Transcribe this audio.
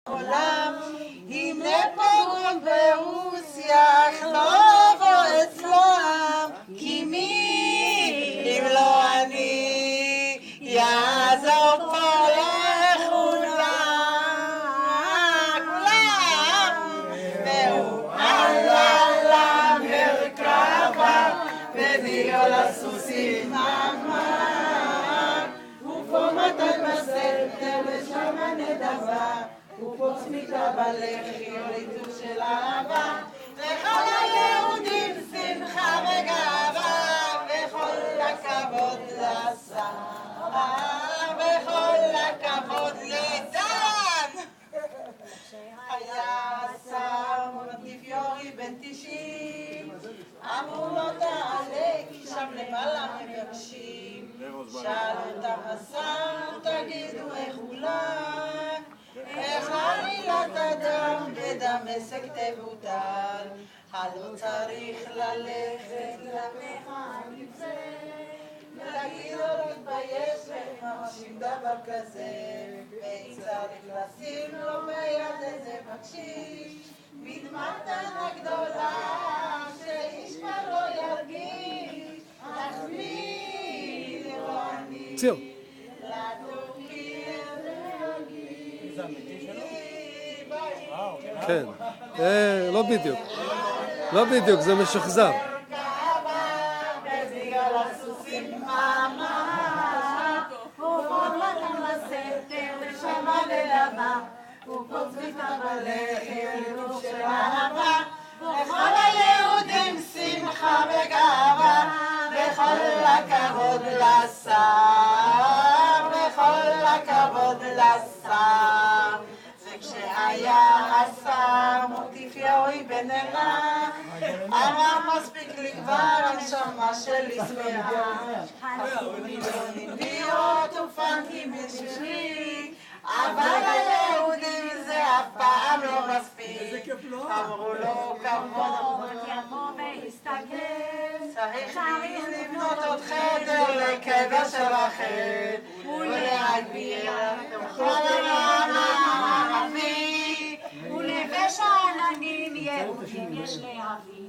עולם, הנה פוגרום ברוסיה, אך לא אבוא אצלם, כי מי אם לא אני יעזור פה לכולם, והוא עלה למרכבה, ודיו לסוסים אמר, ופה מתן בסתר ושמה נדבה, ופה צמיקה בלחי הולידו של אהבה, וכל היהודים שמחה וגאווה, וכל הכבוד לשרה, וכל הכבוד לדן. היה השר מונטיפיורי בן 90, אמרו לו תעלה כי שם למעלה מבקשים, שאל אותם השר תגידו איך אולי, איך עלילת הדם בדמשק תבוטל, הלא צריך ללכת למחאה נבזה, ולהגיד לו להתבייש ומרשים דבר כזה, ואם צריך לשים לו ביד איזה בקשיש, מתמתנה גדולה שאיש כבר לא ירגיש, אך מי לא אני לתוכיר להרגיש. כן, לא בדיוק, לא בדיוק, זה משוחזר. וכל היהודים שמחה וגאווה, וכל הכבוד לשר, וכל הכבוד לשר. וכשהיה השר מונטיפיורי בן אלה, אמר מספיק לי כבר הנשמה שלי שמחה, הפכו מיליונים להיות ופנקים בשבילי, אבל היהודים זה אף פעם לא מספיק. אמרו לו כבוד יבוא ויסתכל, צריך לבנות עוד חדר לקבר שלכם ולהגביר כל העם הערבי, ולבש העננים יהודים יש להביא.